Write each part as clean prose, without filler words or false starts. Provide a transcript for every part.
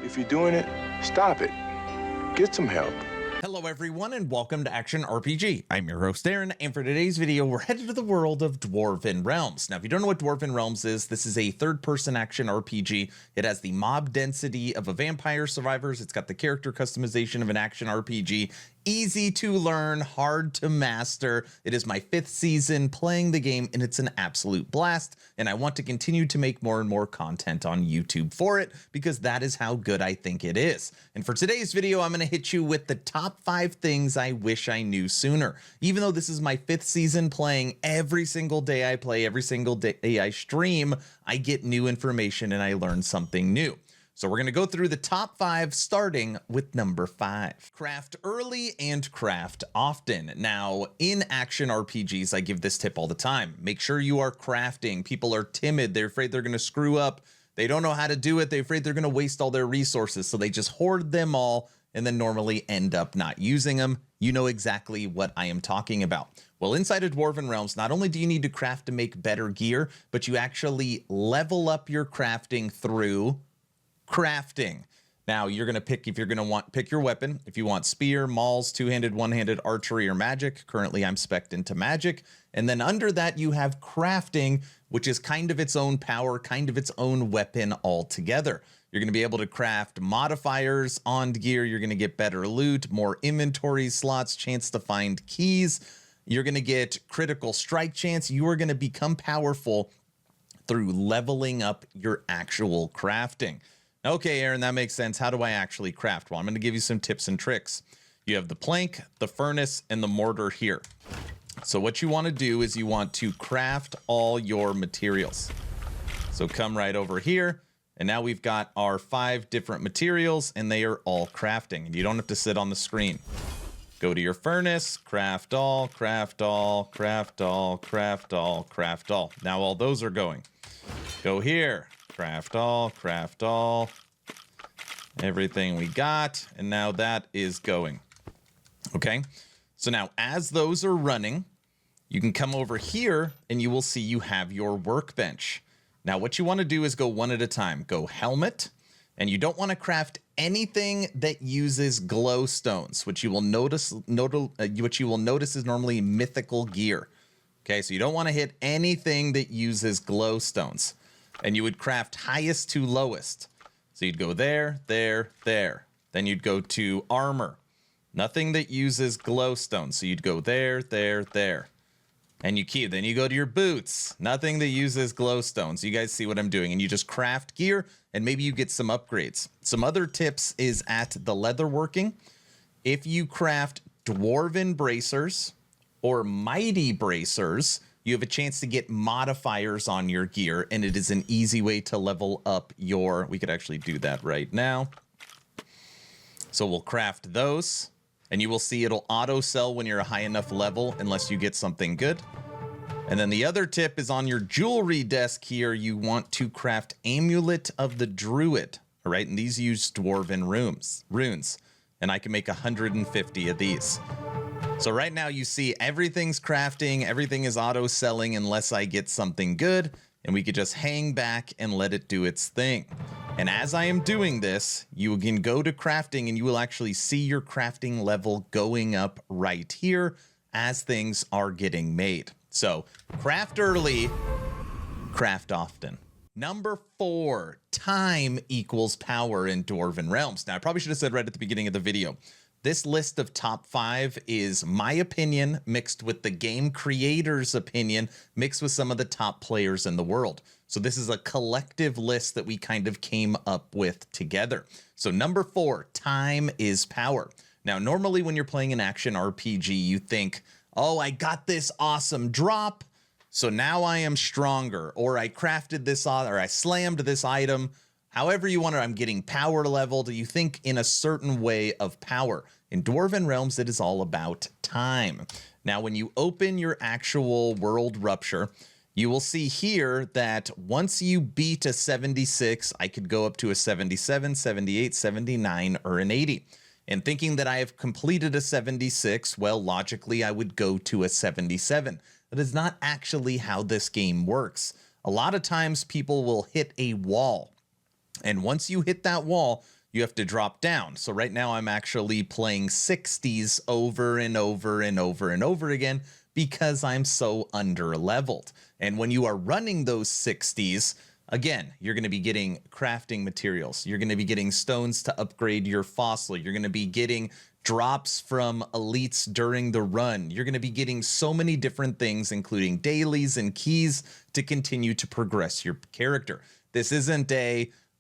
If you're doing it, stop it. Get some help. Hello everyone and welcome to Action RPG. I'm your host Aaron, and for today's video we're headed to the world of Dwarven Realms. Now if you don't know what Dwarven Realms is, this is a third-person action RPG. It has the mob density of a Vampire Survivors. It's got the character customization of an action RPG. Easy to learn, hard to master. It is my 5th season playing the game and it's an absolute blast, and I want to continue to make more and more content on YouTube for it because that is how good I think it is. And for today's video I'm going to hit you with the top 5 things I wish I knew sooner. Even though this is my 5th season playing, every single day I play, every single day I stream, I get new information and I learn something new. So we're going to go through the top 5, starting with number 5. Craft early and craft often. Now, in action RPGs, I give this tip all the time. Make sure you are crafting. People are timid. They're afraid they're going to screw up. They don't know how to do it. They're afraid they're going to waste all their resources. So they just hoard them all and then normally end up not using them. You know exactly what I am talking about. Well, inside of Dwarven Realms, not only do you need to craft to make better gear, but you actually level up your crafting through crafting. Now you're going to pick, if you're going to pick your weapon, if you want spear, mauls, two-handed, one-handed, archery, or magic. Currently I'm spec'd into magic. And then under that you have crafting, which is kind of its own power, kind of its own weapon altogether. You're going to be able to craft modifiers on gear. You're going to get better loot, more inventory slots, chance to find keys. You're going to get critical strike chance. You are going to become powerful through leveling up your actual crafting. Okay, Aaron, that makes sense. How do I actually craft? Well, I'm going to give you some tips and tricks. You have the plank, the furnace, and the mortar here. So what you want to do is you want to craft all your materials. So come right over here, and now we've got our 5 different materials, and they are all crafting. And you don't have to sit on the screen. Go to your furnace, craft all, craft all, craft all, craft all, craft all. Now all those are going. Go here. Craft all, everything we got, and now that is going. Okay, so now as those are running, you can come over here and you will see you have your workbench. Now what you want to do is go one at a time. Go helmet, and you don't want to craft anything that uses glowstones, which you will notice is normally mythical gear. Okay, so you don't want to hit anything that uses glowstones. And you would craft highest to lowest. So you'd go there, there, there. Then you'd go to armor. Nothing that uses glowstone. So you'd go there, there, there. And you keep. Then you go to your boots. Nothing that uses glowstone. So you guys see what I'm doing. And you just craft gear, and maybe you get some upgrades. Some other tips is at the leatherworking. If you craft dwarven bracers or mighty bracers, you have a chance to get modifiers on your gear, and it is an easy way to level up your... We could actually do that right now. So we'll craft those, and you will see it'll auto-sell when you're a high enough level, unless you get something good. And then the other tip is on your jewelry desk here, you want to craft Amulet of the Druid. All right, and these use Dwarven runes, and I can make 150 of these. So right now you see everything's crafting, everything is auto-selling unless I get something good, and we could just hang back and let it do its thing. And as I am doing this, you can go to crafting and you will actually see your crafting level going up right here as things are getting made. So craft early, craft often. Number 4, time equals power in Dwarven Realms. Now I probably should have said right at the beginning of the video, this list of top 5 is my opinion mixed with the game creator's opinion, mixed with some of the top players in the world. So this is a collective list that we kind of came up with together. So number 4, time is power. Now, normally when you're playing an action RPG, you think, oh, I got this awesome drop, so now I am stronger, or I crafted this, or I slammed this item. However you want it, I'm getting power leveled. You think in a certain way of power. In Dwarven Realms, it is all about time. Now, when you open your actual world rupture, you will see here that once you beat a 76, I could go up to a 77, 78, 79, or an 80. And thinking that I have completed a 76, well, logically, I would go to a 77. That is not actually how this game works. A lot of times people will hit a wall. And once you hit that wall, you have to drop down. So right now I'm actually playing 60s over and over and over and over again because I'm so under leveled. And when you are running those 60s, again, you're going to be getting crafting materials. You're going to be getting stones to upgrade your fossil. You're going to be getting drops from elites during the run. You're going to be getting so many different things, including dailies and keys to continue to progress your character. This isn't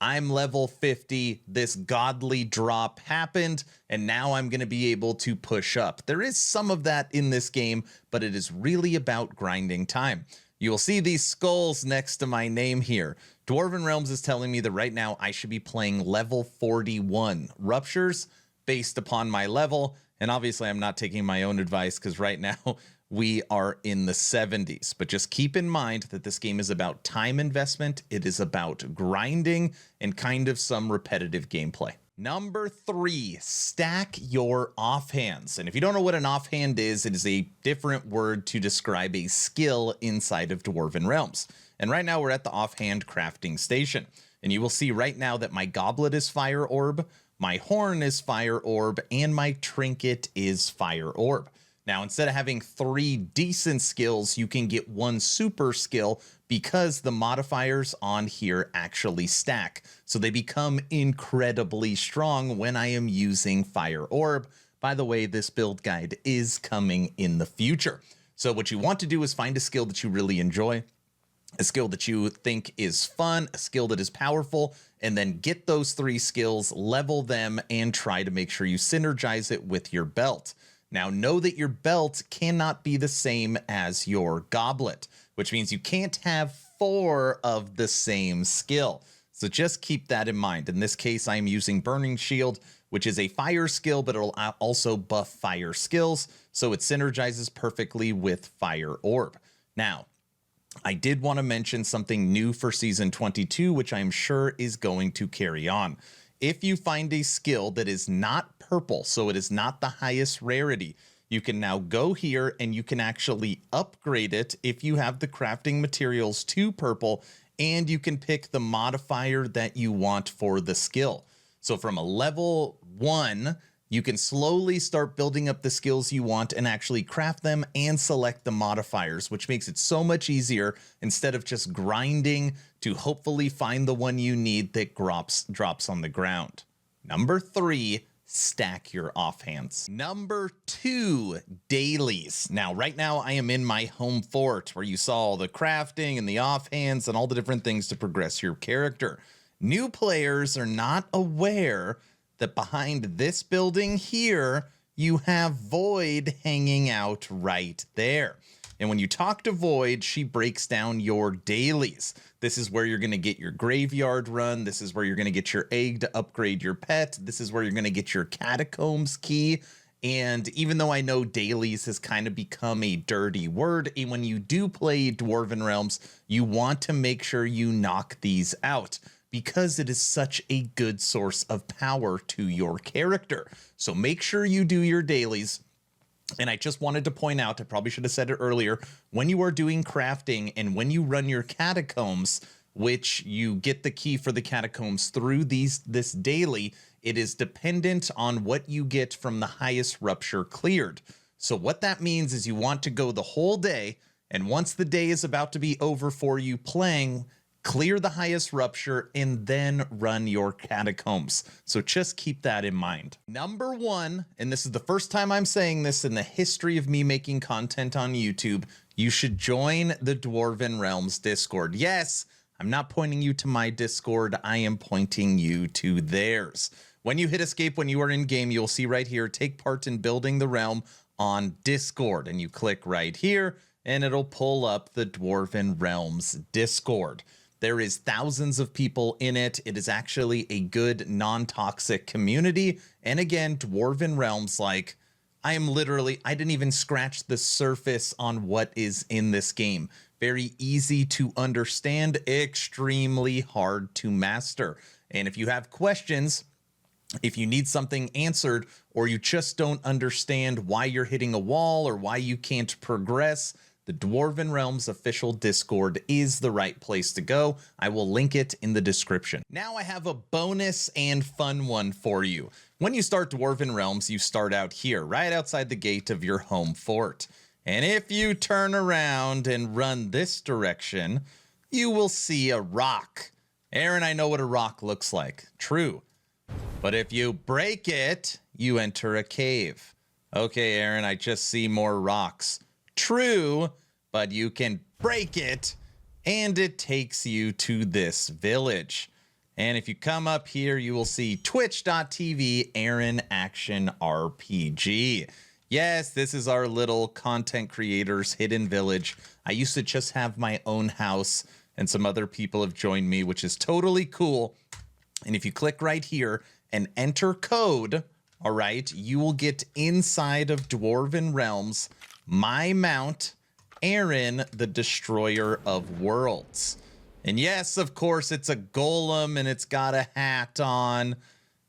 I'm level 50, this godly drop happened, and now I'm going to be able to push up. There is some of that in this game, but it is really about grinding time. You'll see these skulls next to my name here. Dwarven Realms is telling me that right now I should be playing level 41. Ruptures based upon my level, and obviously I'm not taking my own advice because right now we are in the 70s. But just keep in mind that this game is about time investment. It is about grinding and kind of some repetitive gameplay. Number 3, stack your offhands. And if you don't know what an offhand is, it is a different word to describe a skill inside of Dwarven Realms. And right now we're at the offhand crafting station. And you will see right now that my goblet is fire orb, my horn is fire orb, and my trinket is fire orb. Now, instead of having 3 decent skills, you can get 1 super skill because the modifiers on here actually stack. So they become incredibly strong when I am using fire orb. By the way, this build guide is coming in the future. So what you want to do is find a skill that you really enjoy, a skill that you think is fun, a skill that is powerful, and then get those 3 skills, level them, and try to make sure you synergize it with your belt. Now, know that your belt cannot be the same as your goblet, which means you can't have 4 of the same skill. So just keep that in mind. In this case, I'm using Burning Shield, which is a fire skill, but it'll also buff fire skills, so it synergizes perfectly with Fire Orb. Now, I did want to mention something new for Season 22, which I'm sure is going to carry on. If you find a skill that is not purple, so it is not the highest rarity, you can now go here and you can actually upgrade it if you have the crafting materials to purple, and you can pick the modifier that you want for the skill. So from a level 1, you can slowly start building up the skills you want and actually craft them and select the modifiers, which makes it so much easier instead of just grinding to hopefully find the one you need that drops on the ground. Number 3, stack your offhands. Number 2, dailies. Now, right now I am in my home fort where you saw all the crafting and the offhands and all the different things to progress your character. New players are not aware that behind this building here, you have Void hanging out right there. And when you talk to Void, she breaks down your dailies. This is where you're going to get your graveyard run. This is where you're going to get your egg to upgrade your pet. This is where you're going to get your catacombs key. And even though I know dailies has kind of become a dirty word, and when you do play Dwarven Realms, you want to make sure you knock these out, because it is such a good source of power to your character. So make sure you do your dailies. And I just wanted to point out, I probably should have said it earlier, when you are doing crafting and when you run your catacombs, which you get the key for the catacombs through this daily, it is dependent on what you get from the highest rupture cleared. So what that means is you want to go the whole day, and once the day is about to be over for you playing, clear the highest rupture and then run your catacombs. So just keep that in mind. Number 1, and this is the first time I'm saying this in the history of me making content on YouTube, you should join the Dwarven Realms Discord. Yes, I'm not pointing you to my Discord, I am pointing you to theirs. When you hit escape when you are in game, you'll see right here, take part in building the realm on Discord, and you click right here and it'll pull up the Dwarven Realms Discord. There is thousands of people in it. It is actually a good non-toxic community. And again, Dwarven Realms, like, I didn't even scratch the surface on what is in this game. Very easy to understand, extremely hard to master. And if you have questions, if you need something answered, or you just don't understand why you're hitting a wall or why you can't progress, the Dwarven Realms official Discord is the right place to go. I will link it in the description. Now I have a bonus and fun one for you. When you start Dwarven Realms, you start out here, right outside the gate of your home fort. And if you turn around and run this direction, you will see a rock. Aaron, I know what a rock looks like. True. But if you break it, you enter a cave. Okay, Aaron, I just see more rocks. True, but you can break it, and it takes you to this village. And if you come up here, you will see twitch.tv Aaron Action RPG. Yes, this is our little content creators hidden village. I used to just have my own house, and some other people have joined me, which is totally cool. And if you click right here and enter code, all right, you will get inside of Dwarven Realms, my mount, Aaron, the Destroyer of Worlds. And yes, of course, it's a golem and it's got a hat on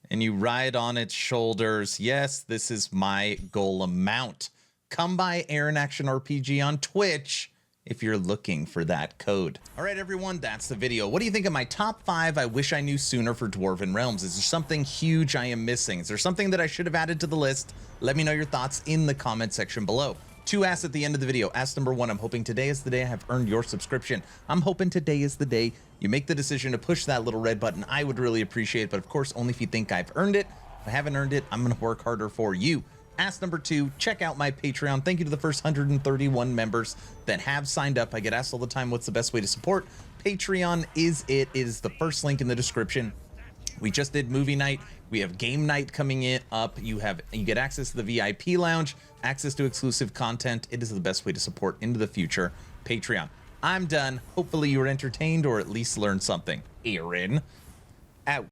and you ride on its shoulders. Yes, this is my golem mount. Come by Aaron Action RPG on Twitch if you're looking for that code. All right, everyone, that's the video. What do you think of my top 5 I wish I knew sooner for Dwarven Realms? Is there something huge I am missing? Is there something that I should have added to the list? Let me know your thoughts in the comment section below. 2 asks at the end of the video. Ask number 1, I'm hoping today is the day I have earned your subscription. I'm hoping today is the day you make the decision to push that little red button. I would really appreciate it, but of course, only if you think I've earned it. If I haven't earned it, I'm gonna work harder for you. Ask number 2, check out my Patreon. Thank you to the first 131 members that have signed up. I get asked all the time, what's the best way to support? Patreon is it. It is the first link in the description. We just did movie night. We have game night coming in up. You get access to the VIP lounge, access to exclusive content. It is the best way to support into the future. Patreon. I'm done. Hopefully you were entertained or at least learned something. Aaron, out.